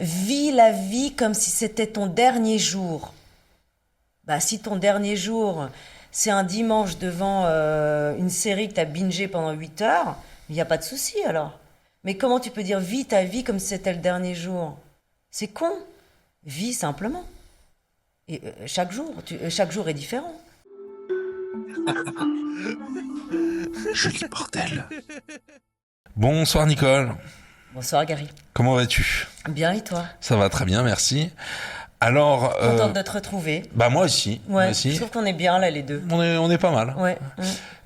Vis la vie comme si c'était ton dernier jour. Bah, si ton dernier jour, c'est un dimanche devant une série que t'as bingé pendant 8 heures, il n'y a pas de souci alors. Mais comment tu peux dire vis ta vie comme si c'était le dernier jour? C'est con. Vis simplement. Et chaque jour est différent. Joli bordel. Bonsoir Nicole, Bonsoir Gary. comment vas-tu? Bien et toi? Ça va très bien, merci. Alors, Contente de te retrouver. bah moi aussi, moi Ouais, je aussi. trouve qu'on est bien là les deux. On est pas mal. Ouais.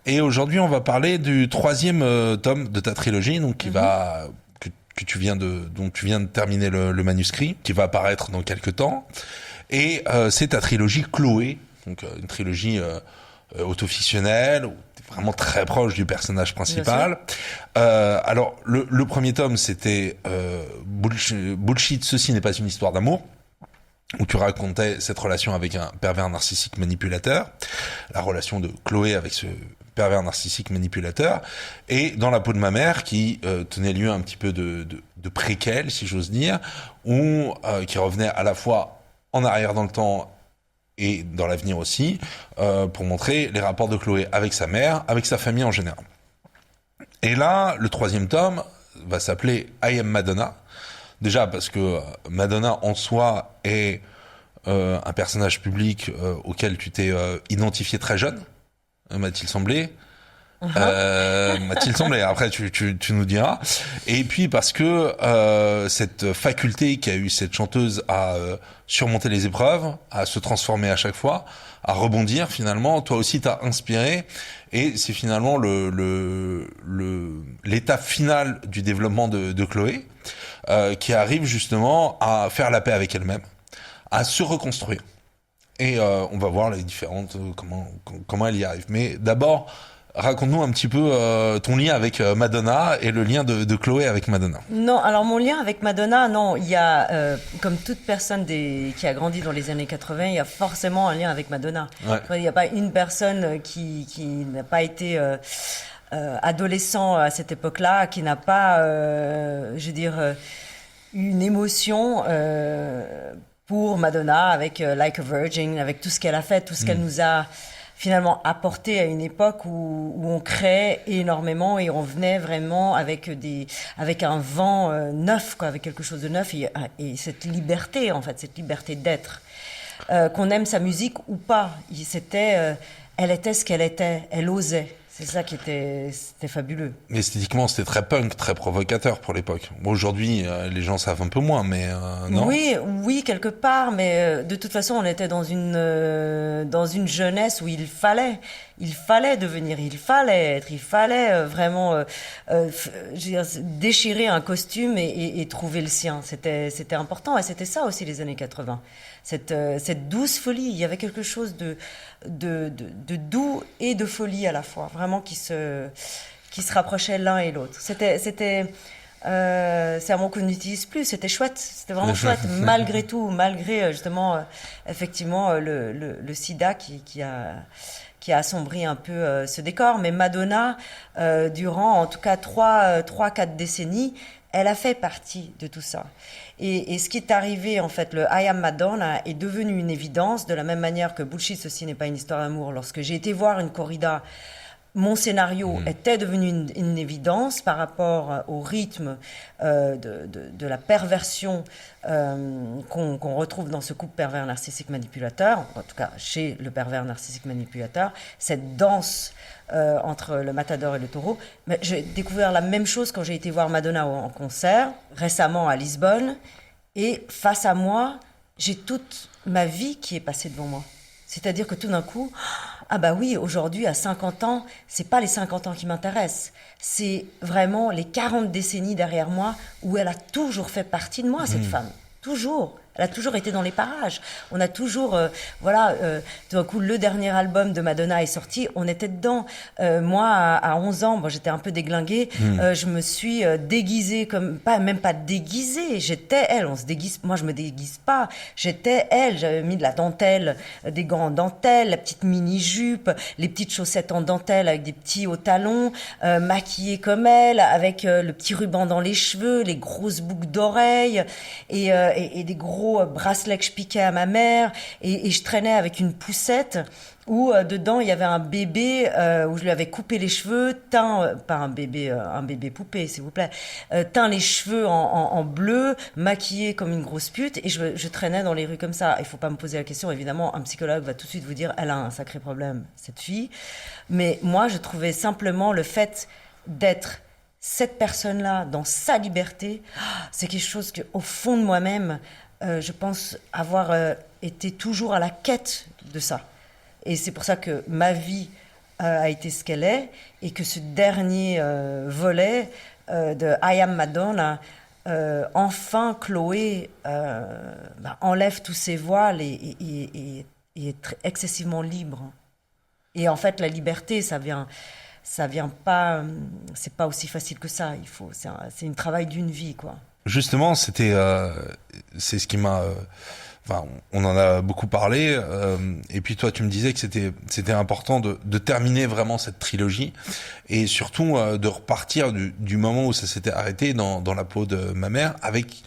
Et aujourd'hui, on va parler du troisième tome de ta trilogie, donc que tu viens dont tu viens de terminer le manuscrit, qui va apparaître dans quelques temps. Et c'est ta trilogie Chloé, donc une trilogie autofictionnelle, où t'es vraiment très proche du personnage principal. Alors, le premier tome, c'était Bullshit, ceci n'est pas une histoire d'amour, où tu racontais cette relation avec un pervers narcissique manipulateur, la relation de Chloé avec ce pervers narcissique manipulateur, et Dans la peau de ma mère, qui tenait lieu un petit peu de préquel, si j'ose dire, où qui revenait à la fois en arrière dans le temps et dans l'avenir aussi, pour montrer les rapports de Chloé avec sa mère, avec sa famille en général. Et là, le troisième tome va s'appeler I Am Madonna. Déjà parce que Madonna en soi est un personnage public auquel tu t'es identifié très jeune, m'a-t-il semblé. M'a-t-il semblé. Après, tu nous diras. Et puis parce que cette faculté qu'a eu cette chanteuse à surmonter les épreuves, à se transformer à chaque fois, à rebondir finalement, toi aussi t'as inspiré. Et c'est finalement l'étape finale du développement de Chloé, qui arrive justement à faire la paix avec elle-même, à se reconstruire. Et on va voir les différentes comment elle y arrive. Mais d'abord, raconte-nous un petit peu ton lien avec Madonna et le lien de Chloé avec Madonna. Non, alors mon lien avec Madonna, non, il y a, comme toute personne qui a grandi dans les années 80, il y a forcément un lien avec Madonna. Ouais. Il n'y a pas une personne qui n'a pas été adolescent à cette époque-là, qui n'a pas, je veux dire, une émotion pour Madonna avec Like a Virgin, avec tout ce qu'elle a fait, tout ce qu'elle nous a finalement apporté à une époque où on créait énormément et on venait vraiment avec un vent neuf, quoi, avec quelque chose de neuf et cette liberté, en fait, cette liberté d'être. Qu'on aime sa musique ou pas, elle était ce qu'elle était, elle osait. C'est ça c'était fabuleux. Mais esthétiquement, c'était très punk, très provocateur pour l'époque. Bon, aujourd'hui, les gens savent un peu moins, mais non. Oui, quelque part, mais de toute façon, on était dans une jeunesse où il fallait devenir, il fallait être, il fallait vraiment je veux dire, déchirer un costume et trouver le sien. C'était important et c'était ça aussi les années 80. Cette douce folie, il y avait quelque chose de doux et de folie à la fois, vraiment qui se rapprochaient l'un et l'autre. C'est un mot qu'on n'utilise plus, c'était chouette, c'était vraiment chouette, malgré tout, malgré justement, effectivement, le sida qui a assombri un peu ce décor. Mais Madonna, durant en tout cas 4 décennies, elle a fait partie de tout ça. Et ce qui est arrivé, en fait, le I Am Madonna est devenu une évidence, de la même manière que Bullshit, ceci n'est pas une histoire d'amour. Lorsque j'ai été voir une corrida, mon scénario était devenu une évidence par rapport au rythme de la perversion qu'on retrouve dans ce couple pervers narcissique manipulateur, en tout cas chez le pervers narcissique manipulateur, cette danse entre le matador et le taureau. Mais j'ai découvert la même chose quand j'ai été voir Madonna en concert, récemment à Lisbonne, et face à moi, j'ai toute ma vie qui est passée devant moi. C'est-à-dire que tout d'un coup, ah bah oui, aujourd'hui, à 50 ans, c'est pas les 50 ans qui m'intéressent. C'est vraiment les 40 décennies derrière moi où elle a toujours fait partie de moi, cette femme. Toujours. Elle a toujours été dans les parages. On a toujours, tout d'un coup, le dernier album de Madonna est sorti, on était dedans. Moi, à 11 ans, bon, j'étais un peu déglinguée, je me suis déguisée même pas déguisée, j'étais elle. On se déguise, moi je me déguise pas, j'étais elle. J'avais mis de la dentelle, des gants en dentelle, la petite mini-jupe, les petites chaussettes en dentelle avec des petits hauts talons, maquillée comme elle, avec le petit ruban dans les cheveux, les grosses boucles d'oreilles et des gros bracelets que je piquais à ma mère et je traînais avec une poussette où dedans il y avait un bébé où je lui avais coupé les cheveux, teint pas un bébé poupée s'il vous plaît, teint les cheveux en bleu, maquillé comme une grosse pute et je traînais dans les rues comme ça. Il faut pas me poser la question, évidemment un psychologue va tout de suite vous dire elle a un sacré problème cette fille, mais moi je trouvais simplement le fait d'être cette personne-là dans sa liberté, c'est quelque chose que au fond de moi-même je pense avoir été toujours à la quête de ça. Et c'est pour ça que ma vie a été ce qu'elle est et que ce dernier volet de I Am Madonna, enfin Chloé enlève tous ses voiles et est excessivement libre. Et en fait, la liberté, ça vient pas, c'est pas aussi facile que ça. C'est un travail d'une vie, quoi. Justement, c'est ce qui m'a, on en a beaucoup parlé, et puis toi, tu me disais que c'était important de terminer vraiment cette trilogie, et surtout de repartir du moment où ça s'était arrêté dans la peau de ma mère, avec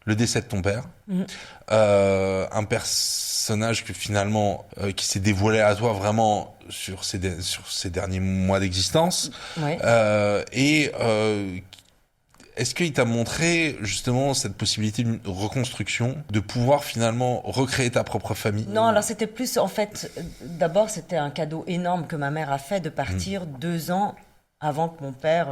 le décès de ton père, un personnage que finalement qui s'est dévoilé à toi vraiment sur ces derniers mois d'existence, Ouais. Est-ce qu'il t'a montré justement cette possibilité d'une reconstruction, de pouvoir finalement recréer ta propre famille? Non, alors c'était plus, en fait, d'abord c'était un cadeau énorme que ma mère a fait de partir 2 ans avant que mon père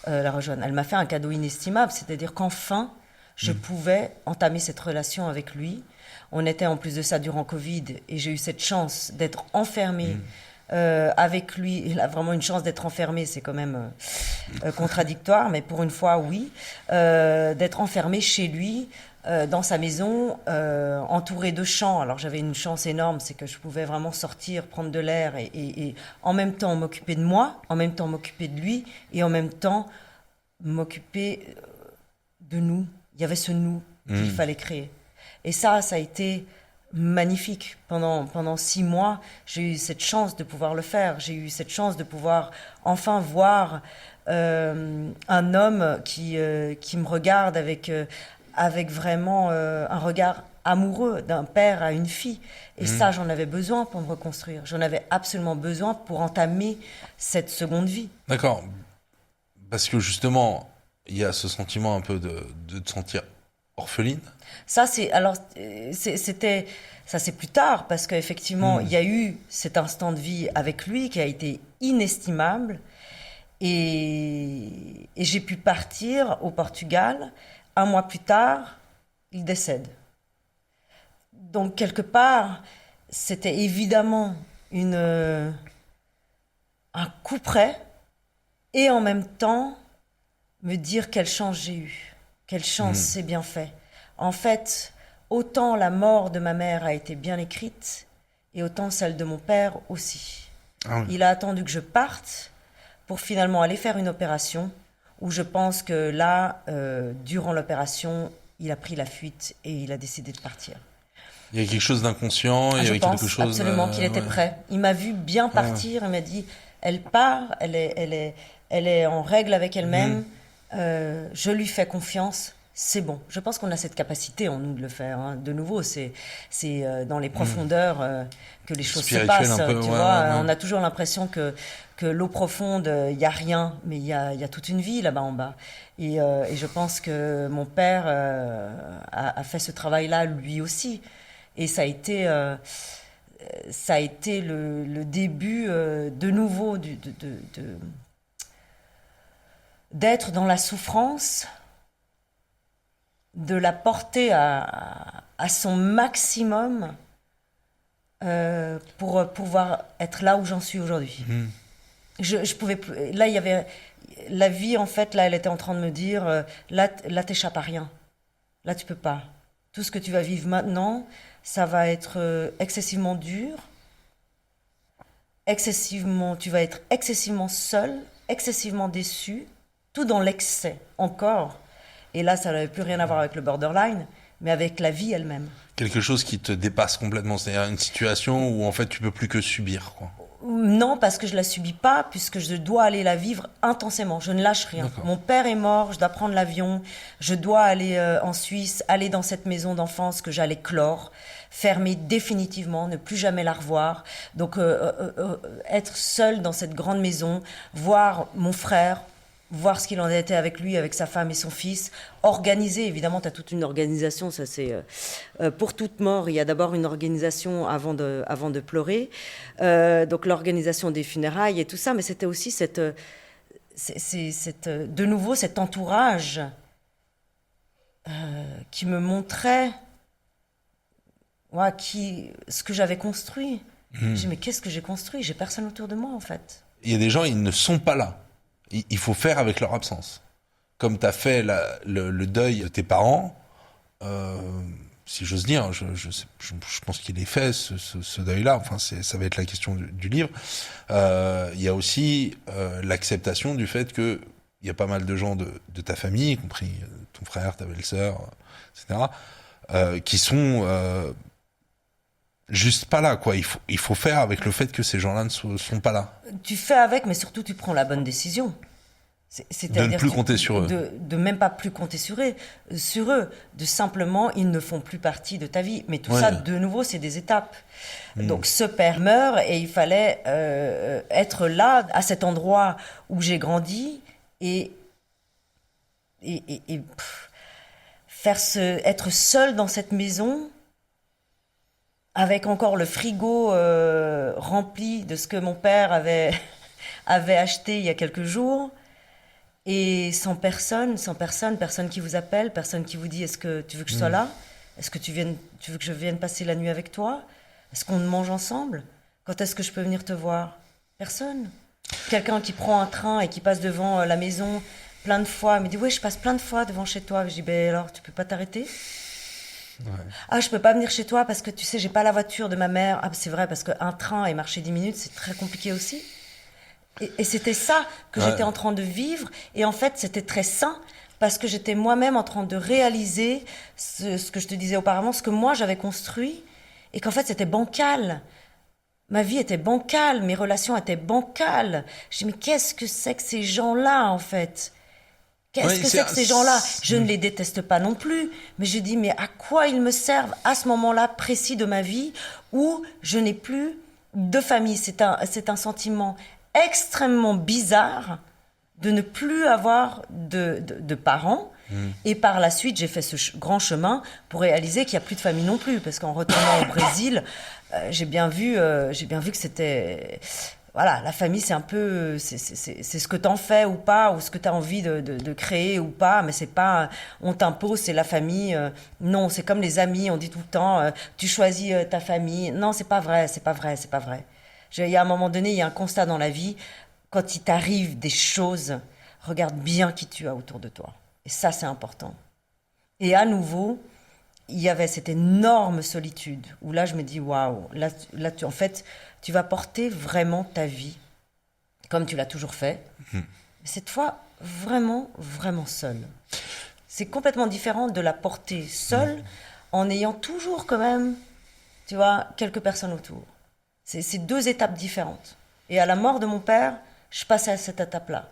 la rejoigne. Elle m'a fait un cadeau inestimable, c'est-à-dire qu'enfin, je pouvais entamer cette relation avec lui. On était en plus de ça durant Covid et j'ai eu cette chance d'être enfermée avec lui. Il a vraiment une chance d'être enfermé, c'est quand même contradictoire, mais pour une fois, oui. D'être enfermé chez lui, dans sa maison, entouré de champs. Alors j'avais une chance énorme, c'est que je pouvais vraiment sortir, prendre de l'air et en même temps m'occuper de moi, en même temps m'occuper de lui et en même temps m'occuper de nous. Il y avait ce nous qu'il fallait créer. Et ça a été magnifique. Pendant 6 mois, j'ai eu cette chance de pouvoir le faire. J'ai eu cette chance de pouvoir enfin voir un homme qui me regarde avec vraiment un regard amoureux d'un père à une fille. Et ça, j'en avais besoin pour me reconstruire. J'en avais absolument besoin pour entamer cette seconde vie. D'accord. Parce que justement, il y a ce sentiment un peu de te sentir orpheline. Ça, c'était ça, c'est plus tard parce qu'effectivement, il y a eu cet instant de vie avec lui qui a été inestimable et j'ai pu partir au Portugal. 1 mois plus tard, il décède. Donc quelque part, c'était évidemment un coup près et en même temps me dire quelle chance j'ai eue, quelle chance c'est bien fait. En fait, autant la mort de ma mère a été bien écrite, et autant celle de mon père aussi. Ah oui. Il a attendu que je parte pour finalement aller faire une opération, où je pense que là, durant l'opération, il a pris la fuite et il a décidé de partir. Il y a quelque chose d'inconscient, il y Je avait pense quelque chose... absolument qu'il était prêt. Il m'a vu bien partir, il m'a dit, elle part, elle est en règle avec elle-même, je lui fais confiance. C'est bon. Je pense qu'on a cette capacité en nous de le faire. Hein. De nouveau, c'est dans les profondeurs que les choses se passent. Un peu, tu vois, on a toujours l'impression que l'eau profonde, il y a rien, mais il y a toute une vie là-bas en bas. Et je pense que mon père a fait ce travail-là lui aussi. Et ça a été le début de nouveau d'être dans la souffrance, de la porter à son maximum pour pouvoir être là où j'en suis aujourd'hui. Je pouvais plus, là il y avait la vie en fait, là elle était en train de me dire là t'échappes à rien, là tu peux pas, Tout ce que tu vas vivre maintenant, ça va être excessivement dur, tu vas être excessivement seul, excessivement déçu, tout dans l'excès, encore. Et là, ça n'avait plus rien à voir avec le borderline, mais avec la vie elle-même. Quelque chose qui te dépasse complètement, c'est-à-dire une situation où en fait tu peux plus que subir, quoi. Non, parce que je la subis pas, puisque je dois aller la vivre intensément. Je ne lâche rien. D'accord. Mon père est mort, je dois prendre l'avion, je dois aller en Suisse, aller dans cette maison d'enfance que j'allais clore, fermer définitivement, ne plus jamais la revoir. Donc être seule dans cette grande maison, voir mon frère, voir ce qu'il en était avec lui, avec sa femme et son fils, organiser, évidemment, tu as toute une organisation, ça c'est... pour toute mort, il y a d'abord une organisation avant de pleurer, donc l'organisation des funérailles et tout ça, mais c'était aussi de nouveau cet entourage qui me montrait ce que j'avais construit. J'ai dit, mais qu'est-ce que j'ai construit? J'ai personne autour de moi, en fait. Il y a des gens, ils ne sont pas là. Il faut faire avec leur absence. Comme tu as fait le deuil de tes parents, si j'ose dire, je pense qu'il est fait, ce deuil-là. Enfin, ça va être la question du livre. Il y a aussi l'acceptation du fait qu'il y a pas mal de gens de ta famille, y compris ton frère, ta belle-sœur, etc., qui sont juste pas là, quoi. Il faut faire avec le fait que ces gens-là ne sont pas là. Tu fais avec, mais surtout tu prends la bonne décision. De ne plus compter sur eux. De même pas plus compter sur eux. De simplement, ils ne font plus partie de ta vie. Mais tout ça, de nouveau, c'est des étapes. Donc ce père meurt et il fallait être là, à cet endroit où j'ai grandi et être seul dans cette maison avec encore le frigo rempli de ce que mon père avait acheté il y a quelques jours. Et sans personne qui vous appelle, personne qui vous dit est-ce que tu veux que je sois là? Est-ce que tu veux que je vienne passer la nuit avec toi? Est-ce qu'on mange ensemble? Quand est-ce que je peux venir te voir? Personne. Quelqu'un qui prend un train et qui passe devant la maison plein de fois, me dit oui, je passe plein de fois devant chez toi. Je dis ben alors tu peux pas t'arrêter? Ah, je peux pas venir chez toi parce que tu sais, j'ai pas la voiture de ma mère. Ah, c'est vrai, parce qu'un train et marcher 10 minutes, c'est très compliqué aussi. Et c'était ça que j'étais en train de vivre. Et en fait, c'était très sain parce que j'étais moi-même en train de réaliser ce que je te disais auparavant, ce que moi j'avais construit. Et qu'en fait, c'était bancal. Ma vie était bancale, mes relations étaient bancales. Je dis, mais qu'est-ce que c'est que ces gens-là, en fait? Qu'est-ce que c'est que ces gens-là? Je ne les déteste pas non plus, mais je dis, mais à quoi ils me servent à ce moment-là précis de ma vie où je n'ai plus de famille? C'est un sentiment extrêmement bizarre de ne plus avoir de parents. Et par la suite, j'ai fait ce grand chemin pour réaliser qu'il n'y a plus de famille non plus. Parce qu'en retournant au Brésil, j'ai bien vu que c'était... Voilà, la famille, c'est un peu... C'est ce que t'en fais ou pas, ou ce que t'as envie de créer ou pas, mais c'est pas... On t'impose, c'est la famille. Non, c'est comme les amis, on dit tout le temps, tu choisis ta famille. Non, c'est pas vrai, c'est pas vrai, c'est pas vrai. Il y a un moment donné, il y a un constat dans la vie. Quand il t'arrive des choses, regarde bien qui tu as autour de toi. Et ça, c'est important. Et à nouveau, il y avait cette énorme solitude où là, je me dis, waouh, là en fait, tu vas porter vraiment ta vie comme tu l'as toujours fait. Cette fois, vraiment, vraiment seule. C'est complètement différent de la porter seule en ayant toujours quand même, tu vois, quelques personnes autour. C'est deux étapes différentes. Et à la mort de mon père, je passais à cette étape-là.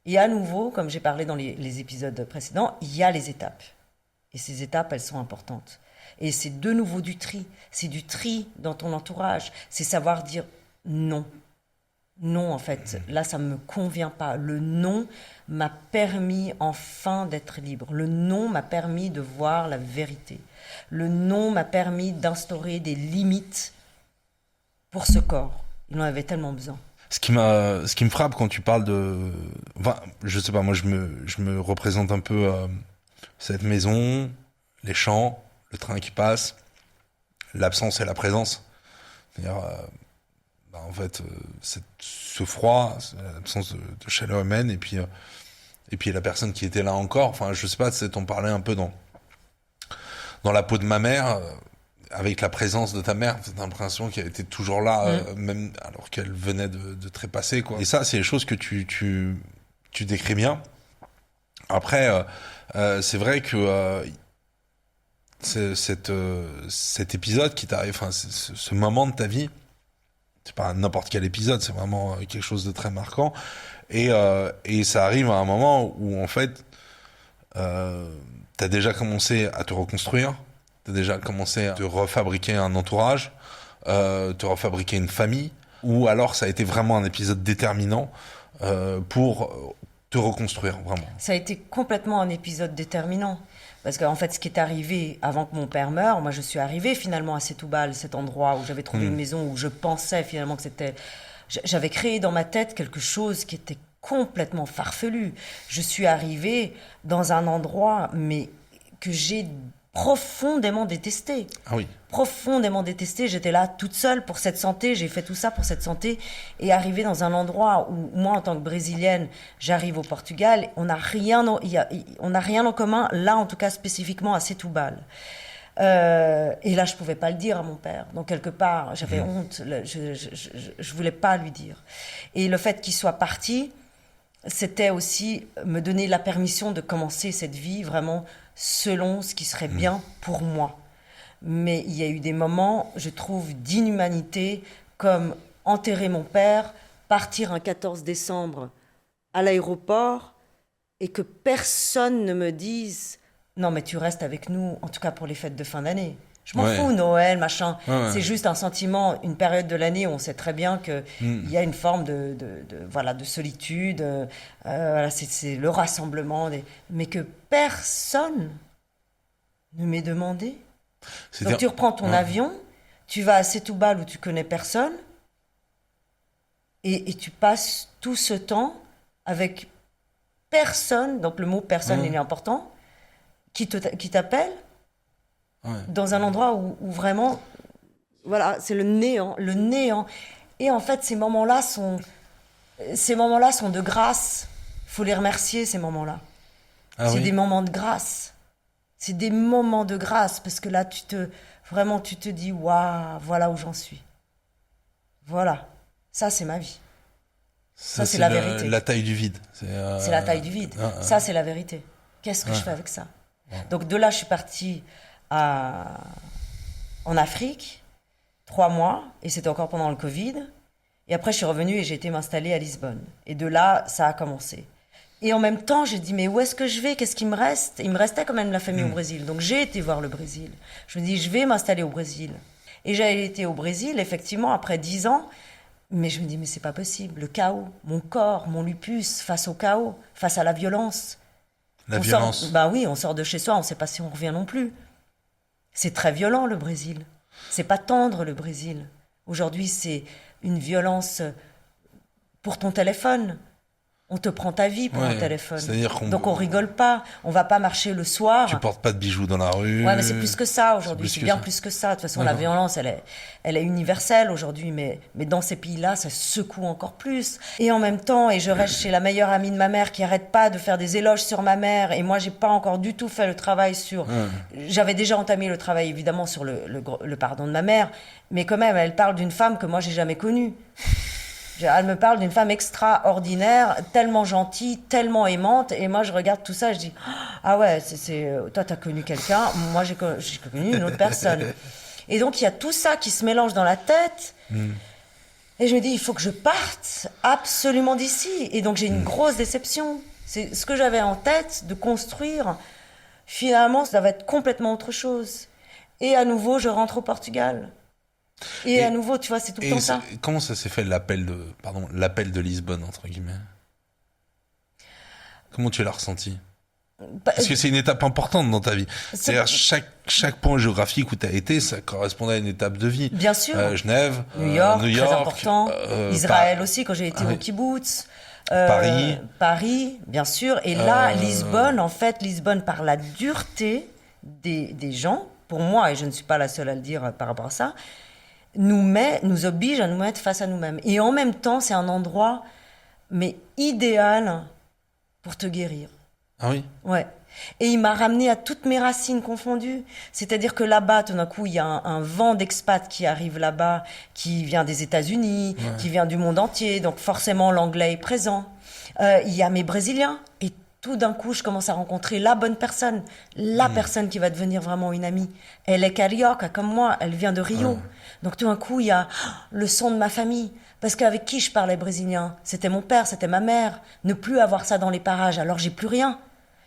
Et à nouveau, comme j'ai parlé dans les épisodes précédents, il y a les étapes. Et ces étapes, elles sont importantes. Et c'est de nouveau du tri. C'est du tri dans ton entourage. C'est savoir dire non. Non, en fait, là, ça ne me convient pas. Le non m'a permis enfin d'être libre. Le non m'a permis de voir la vérité. Le non m'a permis d'instaurer des limites pour ce corps. Il en avait tellement besoin. Ce qui me frappe quand tu parles de... Enfin, je sais pas, moi je me représente un peu cette maison, les champs, le train qui passe, l'absence et la présence. C'est-à-dire, en fait, ce froid, l'absence de chaleur humaine, et puis la personne qui était là encore. Enfin, je sais pas, t'en parlais un peu dans dans la peau de ma mère, avec la présence de ta mère, t'as l'impression qu'elle était toujours là, même alors qu'elle venait de trépasser, quoi. Et ça, c'est les choses que tu décris bien. Après, c'est vrai que cet épisode qui t'arrive, enfin, ce moment de ta vie, c'est pas n'importe quel épisode, c'est vraiment quelque chose de très marquant. Et ça arrive à un moment où, en fait, t'as déjà commencé à te reconstruire, t'as déjà commencé à te refabriquer un entourage, te refabriquer une famille, ou alors ça a été vraiment un épisode déterminant pour te reconstruire, vraiment. Ça a été complètement un épisode déterminant. Parce qu'en fait, ce qui est arrivé avant que mon père meure, moi je suis arrivée finalement à Setoubal, cet endroit où j'avais trouvé une maison où je pensais finalement que c'était... J'avais créé dans ma tête quelque chose qui était complètement farfelu. Je suis arrivée dans un endroit, mais que j'ai profondément détesté. Ah oui. Profondément détesté. J'étais là toute seule pour cette santé. J'ai fait tout ça pour cette santé. Et arriver dans un endroit où, moi, en tant que Brésilienne, j'arrive au Portugal, on n'a rien, on n'a rien en commun, là, en tout cas, spécifiquement à Setoubal. Et là, je pouvais pas le dire à mon père. Donc, quelque part, j'avais honte. Je voulais pas lui dire. Et le fait qu'il soit parti, c'était aussi me donner la permission de commencer cette vie vraiment selon ce qui serait bien pour moi. Mais il y a eu des moments, je trouve, d'inhumanité, comme enterrer mon père, partir un 14 décembre à l'aéroport et que personne ne me dise « Non, mais tu restes avec nous, en tout cas pour les fêtes de fin d'année. » Je m'en fous, Noël, machin. Ouais. C'est juste un sentiment, une période de l'année où on sait très bien qu'il y a une forme de solitude. Voilà, c'est le rassemblement. Mais que personne ne m'ait demandé. Donc tu reprends ton avion, tu vas à Setoubal où tu connais personne et tu passes tout ce temps avec personne, donc le mot personne il est important, qui t'appelle. Ouais. Dans un endroit où vraiment, voilà, c'est le néant. Et en fait, ces moments-là sont de grâce. Il faut les remercier, ces moments-là. C'est des moments de grâce. C'est des moments de grâce, parce que là, tu te dis, waouh, voilà où j'en suis. Voilà. Ça, c'est ma vie. Ça c'est la vérité. La taille du vide. C'est la taille du vide. Ça, c'est la vérité. Qu'est-ce que je fais avec ça ? Donc, de là, je suis partie en Afrique, 3 mois, et c'était encore pendant le Covid. Et après, je suis revenue et j'ai été m'installer à Lisbonne. Et de là, ça a commencé. Et en même temps, j'ai dit, mais où est-ce que je vais ? Qu'est-ce qui me reste ? Il me restait quand même la famille au Brésil. Donc, j'ai été voir le Brésil. Je me dis, je vais m'installer au Brésil. Et j'ai été au Brésil, effectivement, après 10 ans. Mais je me dis, mais c'est pas possible. Le chaos, mon corps, mon lupus, face au chaos, face à la violence. La violence. Bah oui, on sort de chez soi, on ne sait pas si on revient non plus. C'est très violent, le Brésil. C'est pas tendre, le Brésil. Aujourd'hui, c'est une violence pour ton téléphone. On te prend ta vie pour un téléphone. Donc on rigole pas. On va pas marcher le soir. Tu portes pas de bijoux dans la rue. Ouais, mais c'est plus que ça aujourd'hui. C'est bien plus que ça. De toute façon, la violence, elle est universelle aujourd'hui. Mais dans ces pays-là, ça secoue encore plus. Et en même temps, et je reste chez la meilleure amie de ma mère qui arrête pas de faire des éloges sur ma mère. Et moi, j'ai pas encore du tout fait le travail sur... J'avais déjà entamé le travail, évidemment, sur le pardon de ma mère. Mais quand même, elle parle d'une femme que moi, j'ai jamais connue. Elle me parle d'une femme extraordinaire, tellement gentille, tellement aimante. Et moi, je regarde tout ça et je dis, ah ouais, toi, t'as connu quelqu'un. Moi, j'ai connu une autre personne. Et donc, il y a tout ça qui se mélange dans la tête. Et je me dis, il faut que je parte absolument d'ici. Et donc, j'ai une grosse déception. C'est ce que j'avais en tête de construire. Finalement, ça va être complètement autre chose. Et à nouveau, je rentre au Portugal. Et à nouveau, tu vois, c'est tout le temps ça. Comment ça s'est fait l'appel de Lisbonne, entre guillemets ? Comment tu l'as ressenti ? Parce que c'est une étape importante dans ta vie. C'est-à-dire, chaque point géographique où tu as été, ça correspondait à une étape de vie. Bien sûr. Genève, New York, très important. Israël aussi, quand j'ai été au kibbutz. Paris, bien sûr. Et là, Lisbonne, en fait, par la dureté des gens, pour moi, et je ne suis pas la seule à le dire par rapport à ça, nous oblige à nous mettre face à nous-mêmes. Et en même temps, c'est un endroit, mais idéal pour te guérir. Ah oui ? Ouais. Et il m'a ramené à toutes mes racines confondues. C'est-à-dire que là-bas, tout d'un coup, il y a un vent d'expats qui arrive là-bas, qui vient des États-Unis, qui vient du monde entier. Donc forcément, l'anglais est présent. Il y a mes Brésiliens. Et tout d'un coup, je commence à rencontrer la bonne personne. La personne qui va devenir vraiment une amie. Elle est carioca, comme moi. Elle vient de Rio. Donc tout d'un coup, il y a le son de ma famille. Parce qu'avec qui je parlais brésilien? C'était mon père, c'était ma mère. Ne plus avoir ça dans les parages, alors j'ai plus rien.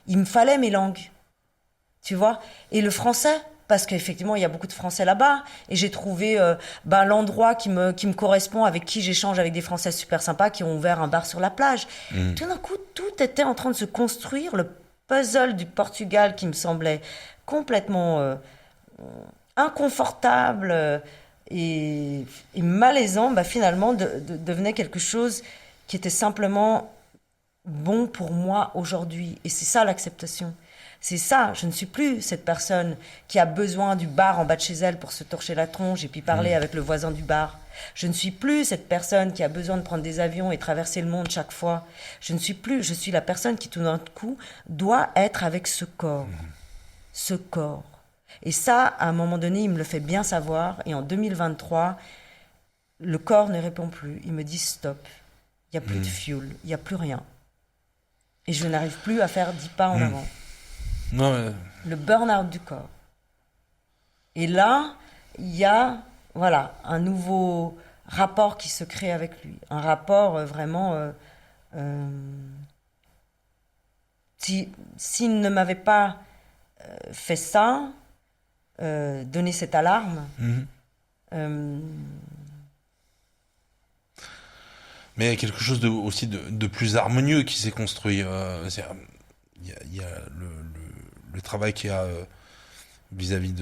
Il me fallait mes langues, tu vois. Et le français, parce qu'effectivement, il y a beaucoup de Français là-bas. Et j'ai trouvé l'endroit qui me correspond, avec qui j'échange avec des Français super sympas qui ont ouvert un bar sur la plage. Tout d'un coup, tout était en train de se construire. Le puzzle du Portugal qui me semblait complètement inconfortable et malaisant, finalement, devenait quelque chose qui était simplement bon pour moi aujourd'hui. Et c'est ça l'acceptation. C'est ça, je ne suis plus cette personne qui a besoin du bar en bas de chez elle pour se torcher la tronche et puis parler avec le voisin du bar. Je ne suis plus cette personne qui a besoin de prendre des avions et traverser le monde chaque fois. Je suis la personne qui tout d'un coup doit être avec ce corps. Ce corps. Et ça, à un moment donné, il me le fait bien savoir. Et en 2023, le corps ne répond plus. Il me dit stop. Il n'y a plus de fuel. Il n'y a plus rien. Et je n'arrive plus à faire 10 pas en avant. Non, mais... Le burn-out du corps. Et là, il y a un nouveau rapport qui se crée avec lui. Un rapport vraiment... s'il ne m'avait pas fait ça, donné cette alarme... Mais il y a quelque chose aussi de plus harmonieux qui s'est construit. Il y a le travail qu'il y a vis-à-vis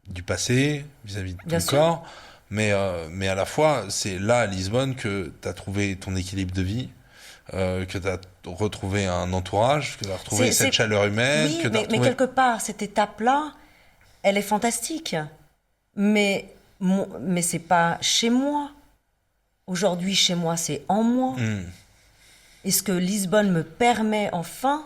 du passé, vis-à-vis de ton corps. Mais à la fois, c'est là, à Lisbonne, que tu as trouvé ton équilibre de vie, que tu as retrouvé un entourage, que tu as retrouvé cette chaleur humaine. Oui, mais quelque part, cette étape-là, elle est fantastique. Mais c'est pas chez moi. Aujourd'hui, chez moi, c'est en moi. Et ce que Lisbonne me permet enfin,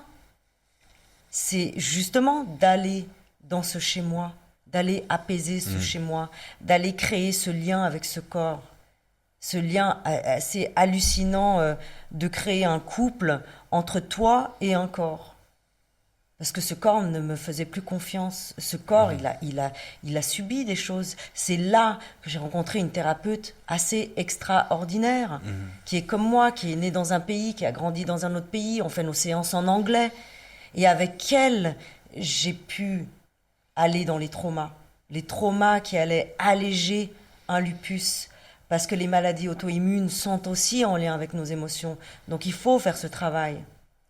c'est justement d'aller dans ce chez-moi, d'aller apaiser ce chez-moi, d'aller créer ce lien avec ce corps. Ce lien assez hallucinant de créer un couple entre toi et un corps. Parce que ce corps ne me faisait plus confiance. Ce corps, il a subi des choses. C'est là que j'ai rencontré une thérapeute assez extraordinaire, qui est comme moi, qui est née dans un pays, qui a grandi dans un autre pays. On fait nos séances en anglais. Et avec elle, j'ai pu aller dans les traumas. Les traumas qui allaient alléger un lupus. Parce que les maladies auto-immunes sont aussi en lien avec nos émotions. Donc il faut faire ce travail.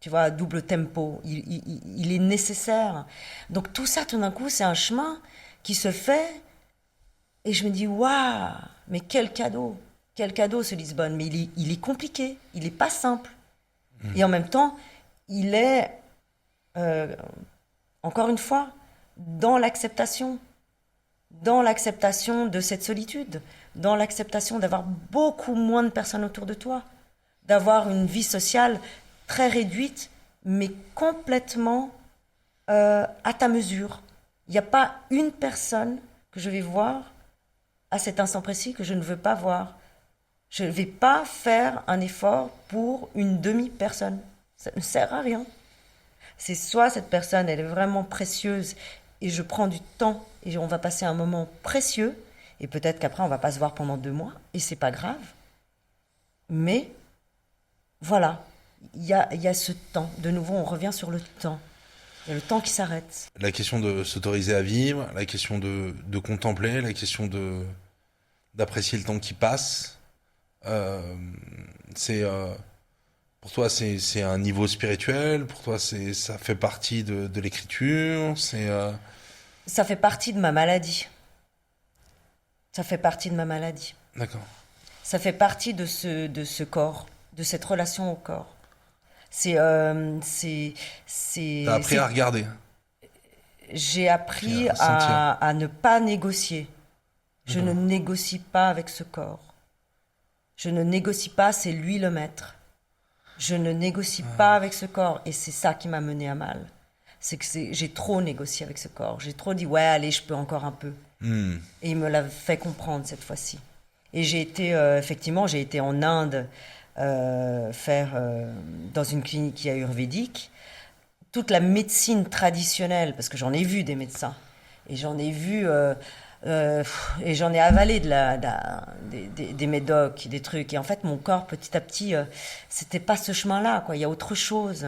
Tu vois, à double tempo, il est nécessaire. Donc tout ça, tout d'un coup, c'est un chemin qui se fait. Et je me dis, waouh, mais quel cadeau ce Lisbonne. Mais il est compliqué, il n'est pas simple. Et en même temps, il est, encore une fois, dans l'acceptation de cette solitude, dans l'acceptation d'avoir beaucoup moins de personnes autour de toi, d'avoir une vie sociale très réduite, mais complètement à ta mesure. Il n'y a pas une personne que je vais voir à cet instant précis que je ne veux pas voir. Je ne vais pas faire un effort pour une demi-personne. Ça ne sert à rien. C'est soit cette personne, elle est vraiment précieuse et je prends du temps et on va passer un moment précieux et peut-être qu'après on va pas se voir pendant 2 mois et c'est pas grave. Mais voilà. Il y a ce temps. De nouveau, on revient sur le temps. Il y a le temps qui s'arrête. La question de s'autoriser à vivre, la question de contempler, la question d'apprécier le temps qui passe. Pour toi, c'est un niveau spirituel. Pour toi, ça fait partie de l'écriture. Ça fait partie de ma maladie. Ça fait partie de ma maladie. D'accord. Ça fait partie de ce corps, de cette relation au corps. T'as appris à regarder. J'ai appris à ne pas négocier. Je ne négocie pas avec ce corps. Je ne négocie pas, c'est lui le maître. Je ne négocie pas avec ce corps. Et c'est ça qui m'a mené à mal. c'est que j'ai trop négocié avec ce corps. J'ai trop dit, ouais, allez, je peux encore un peu. Et il me l'a fait comprendre cette fois-ci. Et j'ai été, effectivement, j'ai été en Inde faire dans une clinique ayurvédique toute la médecine traditionnelle, parce que j'en ai vu des médecins, et j'en ai vu, et j'en ai avalé des médocs, des trucs, et en fait mon corps petit à petit, c'était pas ce chemin-là, quoi. Il y a autre chose.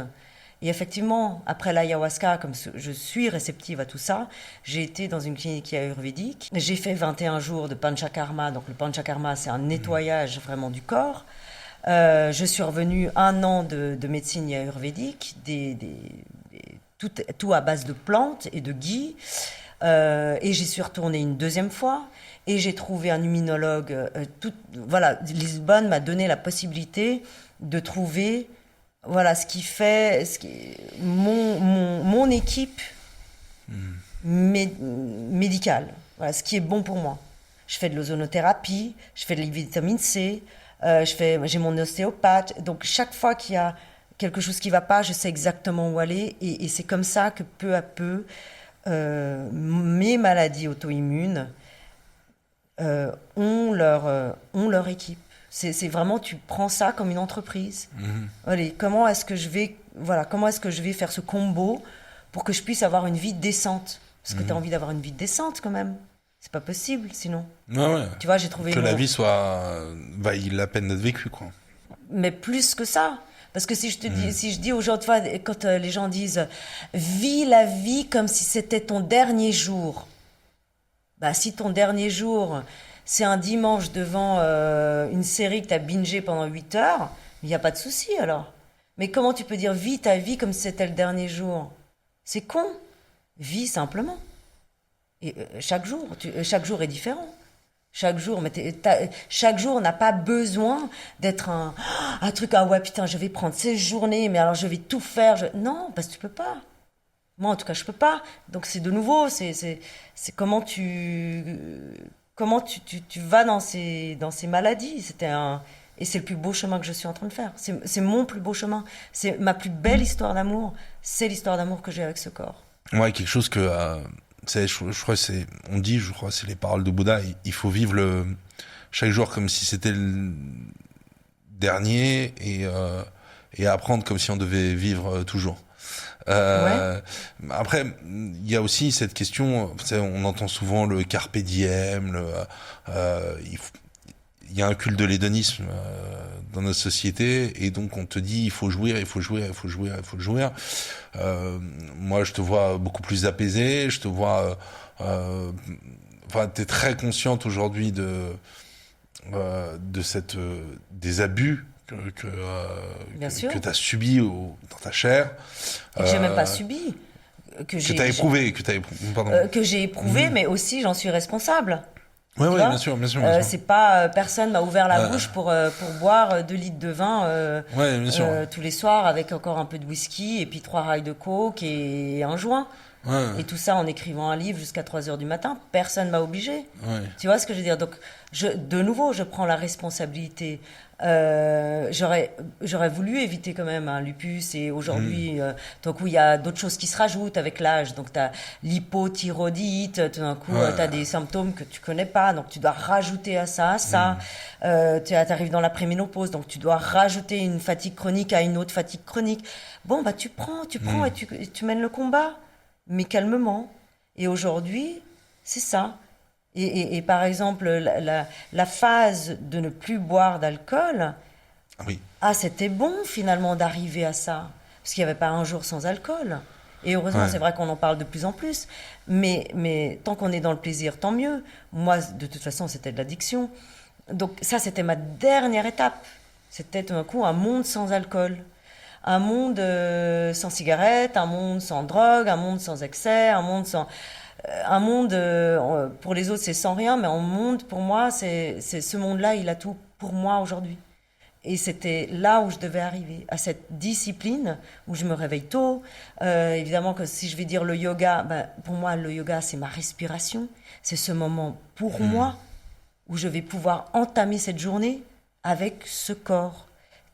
Et effectivement, après l'ayahuasca, comme je suis réceptive à tout ça, j'ai été dans une clinique ayurvédique. J'ai fait 21 jours de panchakarma. Donc le panchakarma, c'est un nettoyage vraiment du corps. Je suis revenue 1 an de médecine ayurvédique, tout à base de plantes et de ghee. Et j'y suis retournée une 2e fois. Et j'ai trouvé un immunologue. Voilà, Lisbonne m'a donné la possibilité de trouver... Voilà, mon équipe médicale, voilà, ce qui est bon pour moi. Je fais de l'ozonothérapie, je fais de la vitamine C, j'ai mon ostéopathe. Donc chaque fois qu'il y a quelque chose qui ne va pas, je sais exactement où aller. Et c'est comme ça que peu à peu, mes maladies auto-immunes ont leur équipe. C'est vraiment, tu prends ça comme une entreprise. Allez, comment est-ce que je vais faire ce combo pour que je puisse avoir une vie décente? Parce que tu as envie d'avoir une vie décente quand même. C'est pas possible sinon. Ouais. Tu vois, j'ai trouvé... Que la vie vaille la peine d'être vécue, quoi. Mais plus que ça. Parce que si je dis aux gens, tu vois, quand les gens disent « Vis la vie comme si c'était ton dernier jour ». Bah, si ton dernier jour... c'est un dimanche devant une série que tu as bingé pendant 8 heures, il n'y a pas de souci alors. Mais comment tu peux dire vis ta vie comme si c'était le dernier jour? C'est con. Vis simplement. Et chaque jour est différent. Chaque jour n'a pas besoin d'être un truc, ah ouais, putain, je vais prendre ces journées, mais alors je vais tout faire. Non, parce que tu peux pas. Moi, en tout cas, je peux pas. Donc c'est de nouveau, c'est comment tu vas dans ces maladies. Et c'est le plus beau chemin que je suis en train de faire. C'est mon plus beau chemin. C'est ma plus belle histoire d'amour. C'est l'histoire d'amour que j'ai avec ce corps. Ouais, quelque chose que, je crois que c'est les paroles de Bouddha. Il faut vivre chaque jour comme si c'était le dernier et apprendre comme si on devait vivre toujours. Ouais. Après, il y a aussi cette question, on entend souvent le carpe diem, il y a un culte de l'hédonisme dans notre société, et donc on te dit il faut jouir. Moi, je te vois beaucoup plus apaisé, je te vois, t'es très consciente aujourd'hui de des abus que tu as subi dans ta chair. Et que j'ai même pas subi. Que tu as éprouvé. Que j'ai éprouvé, mais aussi j'en suis responsable. Oui, bien sûr. C'est pas personne m'a ouvert la bouche pour boire 2 litres de vin bien sûr. tous les soirs avec encore un peu de whisky et puis 3 rails de coke et un joint. Ouais. Et tout ça en écrivant un livre jusqu'à 3 heures du matin. Personne m'a obligé. Ouais. Tu vois ce que je veux dire? Donc, de nouveau, je prends la responsabilité. J'aurais voulu éviter quand même un lupus, et aujourd'hui, tout d'un coup, il y a d'autres choses qui se rajoutent avec l'âge. Donc, tu as l'hypothyroïdite, tout d'un coup, tu as des symptômes que tu connais pas, donc tu dois rajouter à ça. Tu arrives dans la préménopause, donc tu dois rajouter une fatigue chronique à une autre fatigue chronique. Bon, bah, tu prends et tu mènes le combat, mais calmement. Et aujourd'hui, c'est ça. Et par exemple, la phase de ne plus boire d'alcool, oui. C'était bon finalement d'arriver à ça. Parce qu'il n'y avait pas un jour sans alcool. Et heureusement, c'est vrai qu'on en parle de plus en plus. Mais tant qu'on est dans le plaisir, tant mieux. Moi, de toute façon, c'était de l'addiction. Donc ça, c'était ma dernière étape. C'était tout d'un coup un monde sans alcool. Un monde sans cigarettes, un monde sans drogue, un monde sans excès, un monde sans... Un monde, pour les autres, c'est sans rien, mais un monde, pour moi, c'est ce monde-là, il a tout pour moi aujourd'hui. Et c'était là où je devais arriver, à cette discipline où je me réveille tôt. Évidemment que si je vais dire le yoga, pour moi, le yoga, c'est ma respiration. C'est ce moment pour moi où je vais pouvoir entamer cette journée avec ce corps.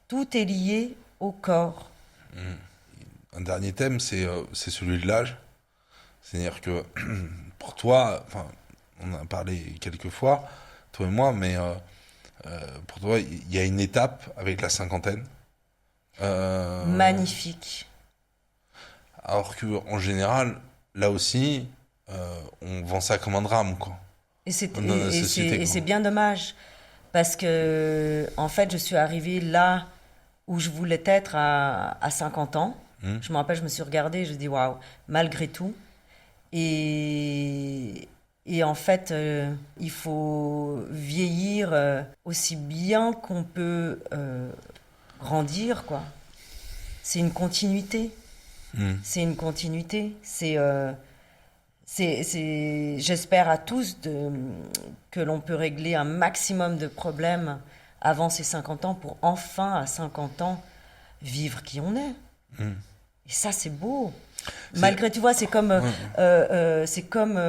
Tout est lié au corps. un dernier thème, c'est celui de l'âge. C'est-à-dire que pour toi, enfin, on en a parlé quelques fois, toi et moi, mais pour toi, il y a une étape avec la cinquantaine. Magnifique. Alors que en général, là aussi, on vend ça comme un drame, quoi. Et c'est Dans la et société, quoi. c'est bien dommage parce que en fait, je suis arrivée là où je voulais être à 50 ans. Hmm. Je me rappelle, je me suis regardée, je dis waouh, malgré tout. Et, et en fait, il faut vieillir aussi bien qu'on peut grandir, quoi. C'est une continuité. Hmm. C'est une continuité. J'espère à tous que l'on peut régler un maximum de problèmes avant ces 50 ans pour enfin, à 50 ans, vivre qui on est. Hmm. Et ça, c'est beau. C'est- Malgré, tu vois, Ouais. c'est comme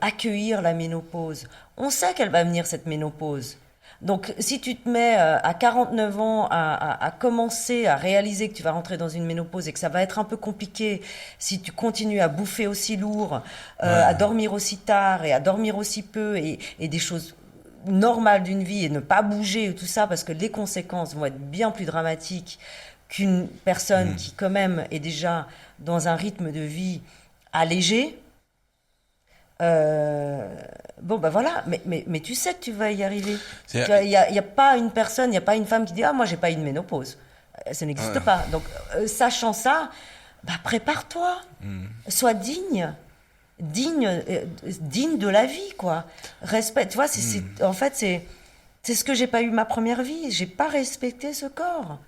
accueillir la ménopause. On sait qu'elle va venir, cette ménopause. Donc, si tu te mets à 49 ans à commencer à réaliser que tu vas rentrer dans une ménopause et que ça va être un peu compliqué, si tu continues à bouffer aussi lourd, à Ouais. dormir aussi tard et à dormir aussi peu et des choses normales d'une vie et ne pas bouger et tout ça, parce que les conséquences vont être bien plus dramatiques qu'une personne Hmm. qui, quand même, est déjà dans un rythme de vie allégé. Euh, bon, ben voilà, mais tu sais que tu vas y arriver. C'est- Il n'y a pas une personne, il n'y a pas une femme qui dit ah, moi, j'ai pas eu de ménopause. Ça n'existe ouais. pas. Donc, sachant ça, bah, prépare-toi. Sois digne. Digne de la vie, quoi. Respect. Tu vois, en fait, c'est ce que j'ai pas eu ma première vie. J'ai pas respecté ce corps.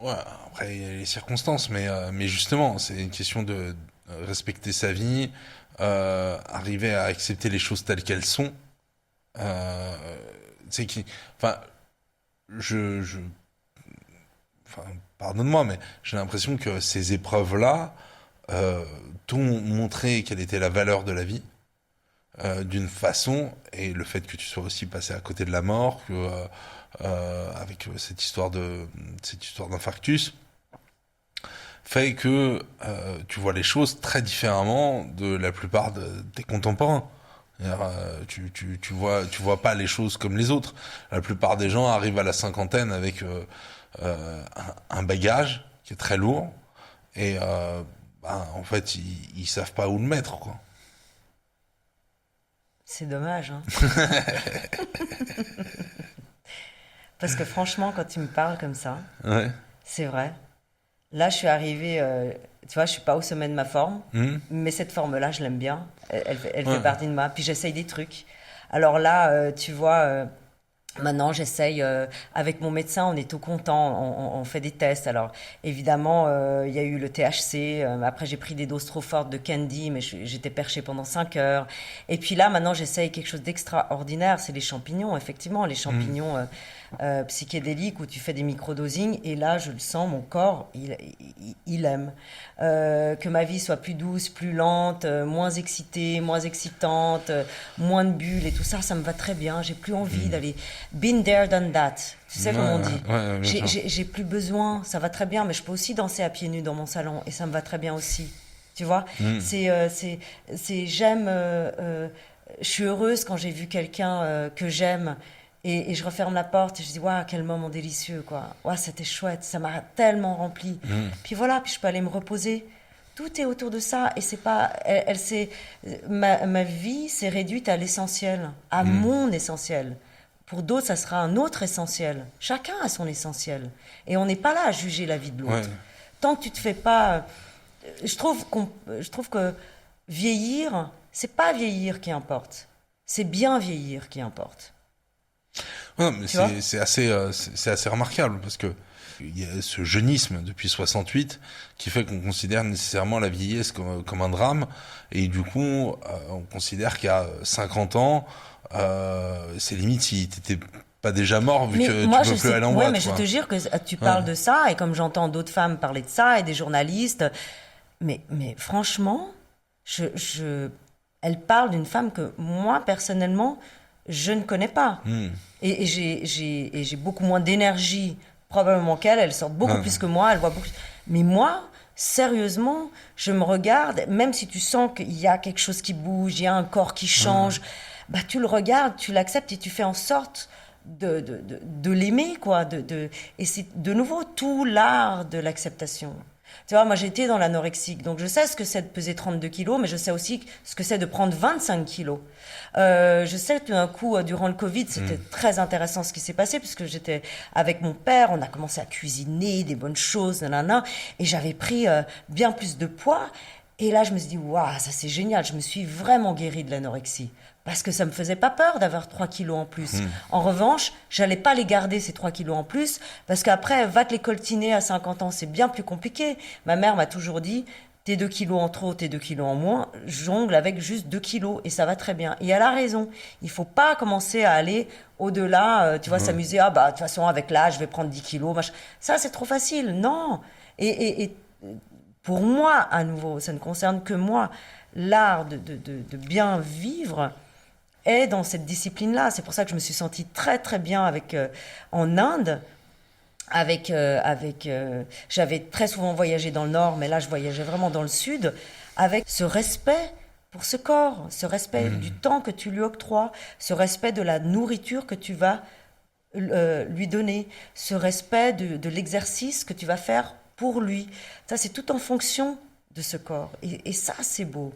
Ouais, après, il y a les circonstances, mais justement, c'est une question de respecter sa vie, arriver à accepter les choses telles qu'elles sont. Euh, c'est qui, enfin, je, je, enfin, pardonne-moi, mais j'ai l'impression que ces épreuves-là euh, t'ont montré quelle était la valeur de la vie d'une façon, et le fait que tu sois aussi passé à côté de la mort, que, avec cette histoire d'infarctus, fait que tu vois les choses très différemment de la plupart de tes contemporains. C'est-à-dire, tu vois pas les choses comme les autres. La plupart des gens arrivent à la cinquantaine avec un bagage qui est très lourd et en fait ils savent pas où le mettre, quoi. C'est dommage, hein. Parce que franchement, quand tu me parles comme ça, Ouais. c'est vrai. Là, je suis arrivée, tu vois, je suis pas au sommet de ma forme, Hmm. mais cette forme-là, je l'aime bien. Elle Ouais. fait partie de moi. Puis j'essaye des trucs. Alors là, tu vois, maintenant, j'essaye, avec mon médecin, on est tout content, on fait des tests. Alors, évidemment, il y a eu le THC, après j'ai pris des doses trop fortes de candy, mais j'étais perchée pendant 5 heures. Et puis là, maintenant, j'essaye quelque chose d'extraordinaire, c'est les champignons, effectivement, les Hmm. champignons psychédéliques où tu fais des microdosings, et là, je le sens, mon corps, il aime. Que ma vie soit plus douce, plus lente, moins excitée, moins excitante, moins de bulles et tout ça, ça me va très bien. J'ai plus envie d'aller been there, done that. Tu sais Ouais, comment on dit. ouais, bien sûr. J'ai plus besoin, ça va très bien, mais je peux aussi danser à pieds nus dans mon salon et ça me va très bien aussi. Tu vois, Hmm. j'aime, je suis heureuse quand j'ai vu quelqu'un que j'aime et je referme la porte et je dis waouh, quel moment délicieux, quoi. Waouh, c'était chouette, ça m'a tellement rempli. Hmm. Puis voilà, puis je peux aller me reposer. Tout est autour de ça et c'est pas, ma vie s'est réduite à l'essentiel, à Hmm. mon essentiel. Pour d'autres, ça sera un autre essentiel. Chacun a son essentiel. Et on n'est pas là à juger la vie de Ouais. l'autre. Tant que tu te fais pas. Je trouve que vieillir, c'est pas vieillir qui importe. C'est bien vieillir qui importe. Ouais, mais Tu vois? c'est assez remarquable parce que il y a ce jeunisme depuis 68 qui fait qu'on considère nécessairement la vieillesse comme un drame et du coup on considère qu'à 50 ans c'est limite si t'étais pas déjà mort vu Mais que moi, tu peux plus aller en ouais, boîte, mais je quoi. te jure que tu Ouais. parles de ça, et comme j'entends d'autres femmes parler de ça, et des journalistes, mais franchement, elle parle d'une femme que moi, personnellement, je ne connais pas. Hmm. Et j'ai beaucoup moins d'énergie probablement qu'elle, elle sort beaucoup plus que moi, elle voit beaucoup. Mais moi, sérieusement, je me regarde, même si tu sens qu'il y a quelque chose qui bouge, il y a un corps qui change, bah tu le regardes, tu l'acceptes et tu fais en sorte de l'aimer, quoi. Et c'est de nouveau tout l'art de l'acceptation. Tu vois, moi j'étais dans l'anorexique, donc je sais ce que c'est de peser 32 kilos, mais je sais aussi ce que c'est de prendre 25 kilos. Je sais que tout d'un coup, durant le Covid, c'était très intéressant ce qui s'est passé, puisque j'étais avec mon père, on a commencé à cuisiner des bonnes choses, nanana, et j'avais pris bien plus de poids. Et là, je me suis dit, waouh, ça c'est génial, je me suis vraiment guérie de l'anorexie. Parce que ça me faisait pas peur d'avoir 3 kilos en plus. En revanche, j'allais pas les garder, ces 3 kilos en plus, parce qu'après, va te les coltiner à 50 ans, c'est bien plus compliqué. Ma mère m'a toujours dit, tes 2 kilos en trop, tes 2 kilos en moins, jongle avec juste 2 kilos, et ça va très bien. Et elle a raison. Il faut pas commencer à aller au-delà, tu vois, s'amuser, ah bah, de toute façon, avec l'âge, je vais prendre 10 kilos, machin. Ça, c'est trop facile. Non. Et pour moi, à nouveau, ça ne concerne que moi, l'art de bien vivre est dans cette discipline-là. C'est pour ça que je me suis sentie très très bien en Inde. J'avais très souvent voyagé dans le nord, mais là je voyageais vraiment dans le sud, avec ce respect pour ce corps, ce respect du temps que tu lui octroies, ce respect de la nourriture que tu vas lui donner, ce respect de l'exercice que tu vas faire pour lui. Ça, c'est tout en fonction de ce corps. Et ça, c'est beau.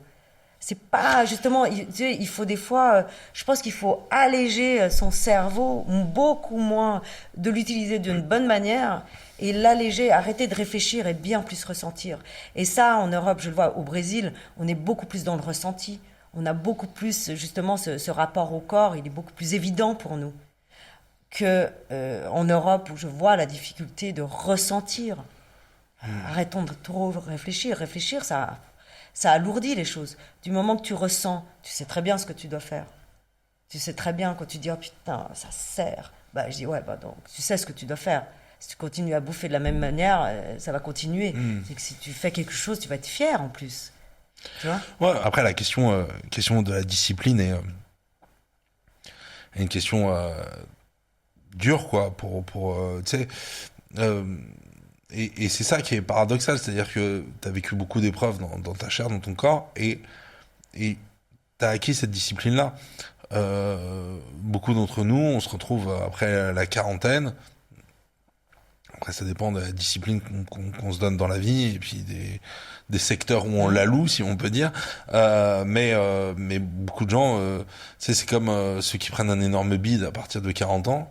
C'est pas, justement, tu sais, il faut des fois, je pense qu'il faut alléger son cerveau, beaucoup moins, de l'utiliser d'une bonne manière et l'alléger, arrêter de réfléchir et bien plus ressentir. Et ça, en Europe, je le vois, au Brésil, on est beaucoup plus dans le ressenti. On a beaucoup plus, justement, ce rapport au corps, il est beaucoup plus évident pour nous que en Europe, où je vois la difficulté de ressentir. Arrêtons de trop réfléchir. Réfléchir, ça alourdit les choses. Du moment que tu ressens, tu sais très bien ce que tu dois faire. Tu sais très bien quand tu dis, oh putain, ça sert. Bah, je dis, ouais, bah donc, tu sais ce que tu dois faire. Si tu continues à bouffer de la même manière, ça va continuer. C'est que si tu fais quelque chose, tu vas être fier en plus. Tu vois? Ouais, après, la question de la discipline est une question dure, quoi, tu sais, et c'est ça qui est paradoxal, c'est-à-dire que tu as vécu beaucoup d'épreuves dans ta chair, dans ton corps, et tu as acquis cette discipline-là. Beaucoup d'entre nous, on se retrouve après la quarantaine. Après, ça dépend de la discipline qu'on se donne dans la vie, et puis des secteurs où on la loue, si on peut dire. Mais beaucoup de gens, tu sais, c'est comme ceux qui prennent un énorme bide à partir de 40 ans,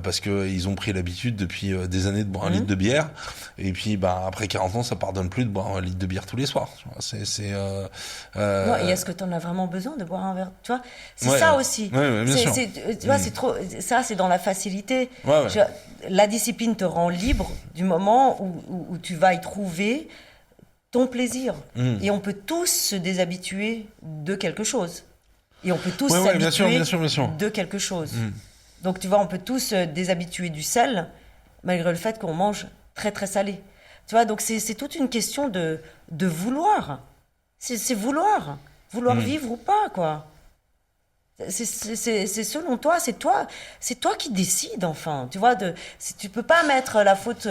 parce que ils ont pris l'habitude depuis des années de boire un litre de bière, et puis bah après 40 ans, ça pardonne plus de boire un litre de bière tous les soirs. Tu vois, Ouais, et est-ce que tu en as vraiment besoin de boire un verre? Tu vois, c'est ça aussi. Ouais, bien sûr. Tu vois, c'est trop. Ça, c'est dans la facilité. Ouais. La discipline te rend libre du moment où tu vas y trouver ton plaisir. Et on peut tous se déshabituer de quelque chose. Et on peut tous s'habituer bien sûr. de quelque chose. Donc, tu vois, on peut tous se déshabituer du sel, malgré le fait qu'on mange très, très salé. Tu vois, donc c'est toute une question de vouloir. C'est vouloir. Vouloir vivre ou pas, quoi. C'est selon toi, c'est toi qui décides, enfin. Tu vois, tu peux pas mettre la faute.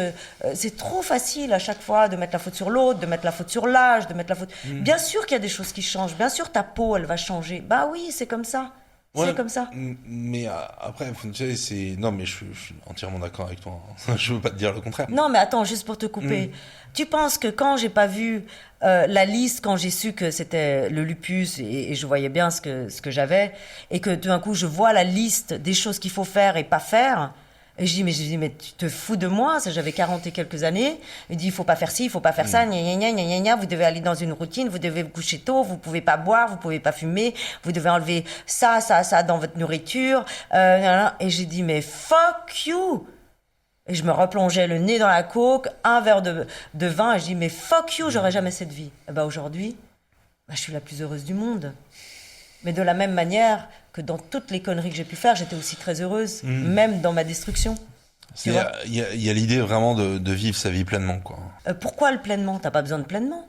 C'est trop facile à chaque fois de mettre la faute sur l'autre, de mettre la faute sur l'âge, de mettre la faute. Bien sûr qu'il y a des choses qui changent. Bien sûr, ta peau, elle va changer. Bah oui, c'est comme ça. C'est comme ça. Mais après, tu sais, non, mais je suis entièrement d'accord avec toi. Je veux pas te dire le contraire. Non, mais attends, juste pour te couper. Tu penses que quand j'ai pas vu la liste, quand j'ai su que c'était le lupus et je voyais bien ce que j'avais, et que tout d'un coup je vois la liste des choses qu'il faut faire et pas faire, et je dis, mais tu te fous de moi, ça j'avais 40 et quelques années. Il dit, il faut pas faire ci, il faut pas faire ça, gna gna gna gna gna, vous devez aller dans une routine, vous devez vous coucher tôt, vous pouvez pas boire, vous pouvez pas fumer, vous devez enlever ça dans votre nourriture. Et j'ai dit, mais fuck you! Et je me replongeais le nez dans la coke, un verre de vin, et je dis, mais fuck you, j'aurais jamais cette vie. Et bah aujourd'hui, je suis la plus heureuse du monde. Mais de la même manière que dans toutes les conneries que j'ai pu faire, j'étais aussi très heureuse, même dans ma destruction. Il y a l'idée vraiment de vivre sa vie pleinement, quoi. Pourquoi le pleinement? T'as pas besoin de pleinement.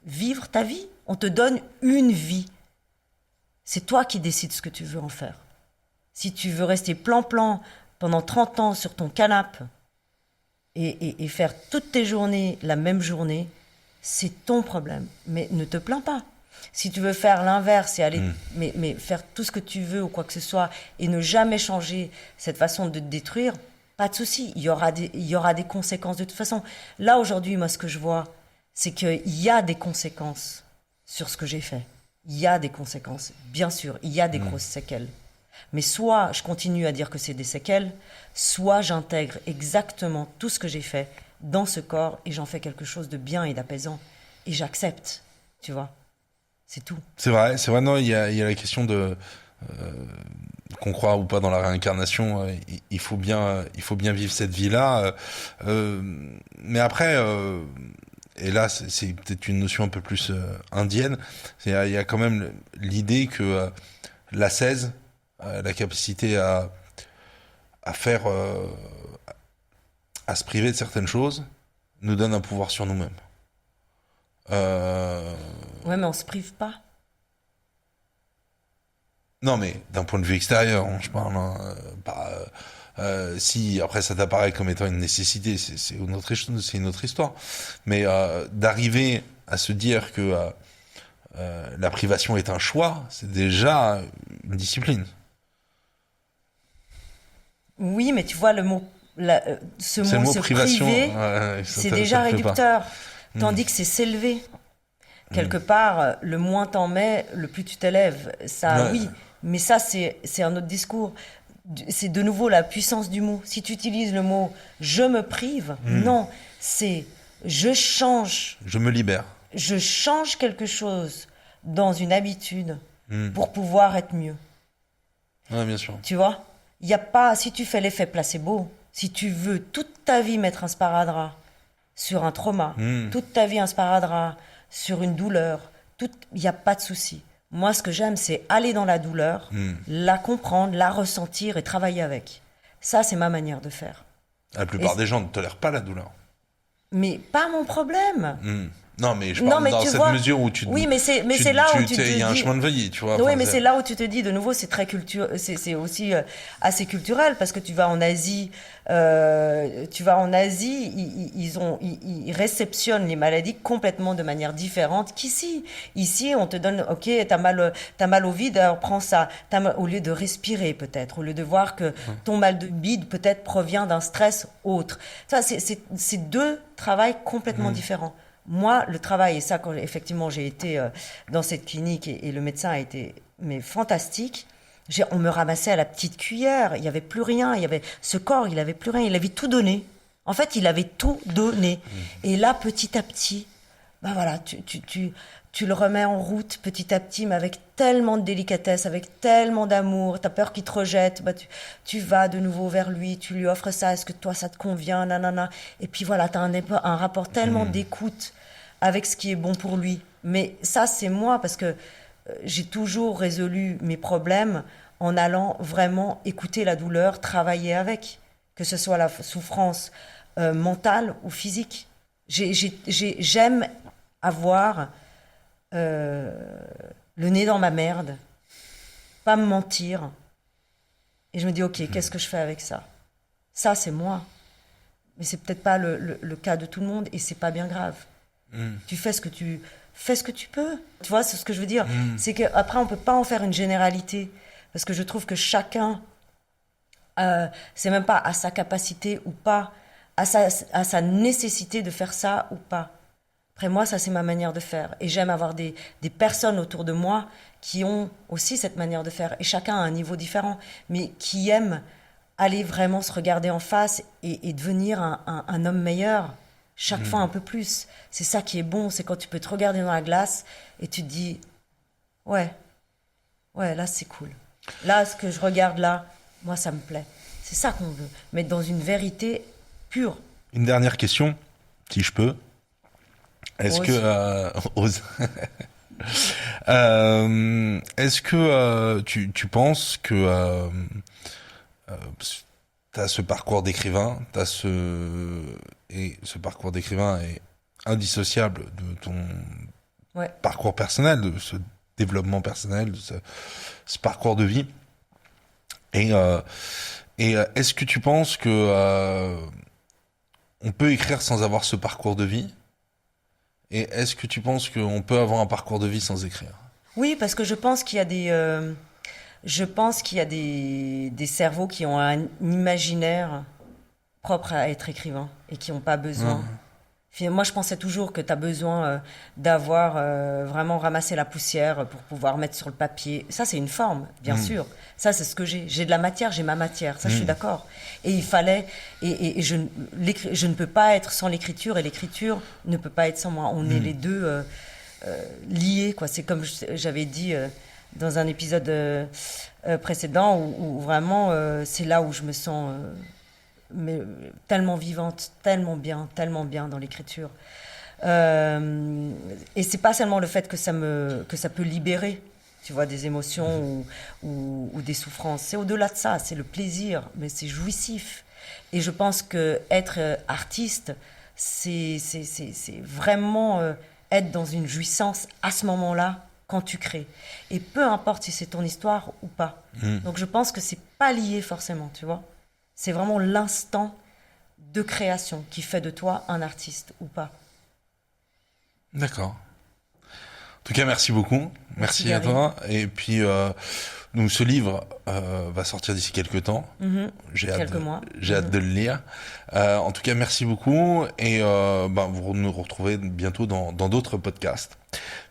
Vivre ta vie. On te donne une vie. C'est toi qui décides ce que tu veux en faire. Si tu veux rester plan-plan pendant 30 ans sur ton canapé, et faire toutes tes journées la même journée, c'est ton problème. Mais ne te plains pas. Si tu veux faire l'inverse et aller, mais faire tout ce que tu veux ou quoi que ce soit et ne jamais changer cette façon de te détruire, pas de souci. Il y aura des conséquences de toute façon. Là, aujourd'hui, moi, ce que je vois, c'est qu'il y a des conséquences sur ce que j'ai fait. Il y a des conséquences, bien sûr. Il y a des grosses séquelles. Mais soit je continue à dire que c'est des séquelles, soit j'intègre exactement tout ce que j'ai fait dans ce corps et j'en fais quelque chose de bien et d'apaisant. Et j'accepte, tu vois. C'est tout. C'est vrai, non, il y a la question de qu'on croit ou pas dans la réincarnation, il faut bien vivre cette vie-là. Mais après, et là, c'est peut-être une notion un peu plus indienne, il y a quand même l'idée que l'ascèse, la capacité à faire, à se priver de certaines choses, nous donne un pouvoir sur nous-mêmes. Ouais, mais on se prive pas. Non, mais d'un point de vue extérieur, je parle. Si après ça t'apparaît comme étant une nécessité, c'est une autre histoire. Mais d'arriver à se dire que la privation est un choix, c'est déjà une discipline. Oui, mais tu vois, ce mot Le mot se privation, priver, c'est déjà réducteur. Tandis que c'est s'élever. Quelque part, le moins t'en mets, le plus tu t'élèves. Ça, oui. Mais ça, c'est un autre discours. C'est de nouveau la puissance du mot. Si tu utilises le mot « je me prive », non, c'est « je change ». Je me libère. Je change quelque chose dans une habitude pour pouvoir être mieux. Ouais, bien sûr. Tu vois ? Il y a pas, si tu fais l'effet placebo, si tu veux toute ta vie mettre un sparadrap sur un trauma, toute ta vie un sparadrap sur une douleur, il n'y a pas de souci. Moi, ce que j'aime, c'est aller dans la douleur, la comprendre, la ressentir et travailler avec. Ça, c'est ma manière de faire. La plupart des gens ne tolèrent pas la douleur. Mais pas mon problème. Non, mais je parle dans cette mesure où tu... Oui, mais c'est là où tu te dis... Il y a un chemin de vie, tu vois. Oui, mais c'est là où tu te dis, de nouveau, c'est très c'est aussi assez culturel, parce que tu vas en Asie, ils réceptionnent les maladies complètement de manière différente qu'ici. Ici, on te donne, ok, t'as mal au vide, alors prends ça. Au lieu de respirer, peut-être, au lieu de voir que ton mal de bide, peut-être, provient d'un stress autre. Ça, c'est deux travails complètement différents. Moi, le travail, et ça, quand effectivement j'ai été dans cette clinique et le médecin a été fantastique, on me ramassait à la petite cuillère, il n'y avait plus rien, ce corps, il n'avait plus rien, il avait tout donné. En fait, il avait tout donné. Et là, petit à petit, ben voilà, tu le remets en route petit à petit, mais avec tellement de délicatesse, avec tellement d'amour. T'as peur qu'il te rejette, bah tu vas de nouveau vers lui, tu lui offres ça, est-ce que toi ça te convient, nanana. Et puis voilà, t'as un rapport tellement d'écoute avec ce qui est bon pour lui. Mais ça, c'est moi, parce que j'ai toujours résolu mes problèmes en allant vraiment écouter la douleur, travailler avec, que ce soit la souffrance mentale ou physique. J'aime avoir le nez dans ma merde, pas me mentir, et je me dis ok, qu'est-ce que je fais avec ça? Ça, c'est moi, mais c'est peut-être pas le cas de tout le monde, et c'est pas bien grave. Tu fais ce que tu peux, tu vois, c'est ce que je veux dire. C'est qu'après on peut pas en faire une généralité, parce que je trouve que chacun c'est même pas à sa capacité ou pas, à sa nécessité de faire ça ou pas. Après moi, ça c'est ma manière de faire. Et j'aime avoir des personnes autour de moi qui ont aussi cette manière de faire. Et chacun a un niveau différent, mais qui aiment aller vraiment se regarder en face et devenir un homme meilleur, chaque fois un peu plus. C'est ça qui est bon, c'est quand tu peux te regarder dans la glace et tu te dis, ouais, là c'est cool. Là, ce que je regarde là, moi ça me plaît. C'est ça qu'on veut, mais dans une vérité pure. Une dernière question, si je peux. Est-ce que est-ce que tu penses que t'as ce parcours d'écrivain, et ce parcours d'écrivain est indissociable de ton parcours personnel, de ce développement personnel, de ce parcours de vie, et est-ce que tu penses que on peut écrire sans avoir ce parcours de vie? Et est-ce que tu penses qu'on peut avoir un parcours de vie sans écrire? Oui, parce que je pense qu'il y a des cerveaux qui ont un imaginaire propre à être écrivain et qui n'ont pas besoin. Moi, je pensais toujours que tu as besoin d'avoir vraiment ramassé la poussière pour pouvoir mettre sur le papier. Ça, c'est une forme, bien sûr. Ça, c'est ce que j'ai. J'ai de la matière, j'ai ma matière. Ça, je suis d'accord. Et il fallait. Et je ne peux pas être sans l'écriture et l'écriture ne peut pas être sans moi. On est les deux liés, quoi. C'est comme j'avais dit dans un épisode précédent où vraiment c'est là où je me sens. Mais tellement vivante, tellement bien dans l'écriture. Et c'est pas seulement le fait que ça peut libérer, tu vois, des émotions ou des souffrances. C'est au-delà de ça, c'est le plaisir, mais c'est jouissif. Et je pense que être artiste, c'est vraiment être dans une jouissance à ce moment-là quand tu crées. Et peu importe si c'est ton histoire ou pas. Donc je pense que c'est pas lié forcément, tu vois. C'est vraiment l'instant de création qui fait de toi un artiste ou pas. D'accord. En tout cas, merci beaucoup. Merci à Gary. toi. Et puis, donc ce livre va sortir d'ici quelques temps. Quelques mois. J'ai hâte de le lire. En tout cas, merci beaucoup. Et vous nous retrouvez bientôt dans d'autres podcasts.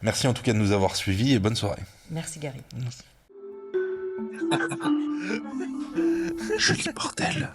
Merci en tout cas de nous avoir suivis et bonne soirée. Merci Gary. Merci. Joli bordel.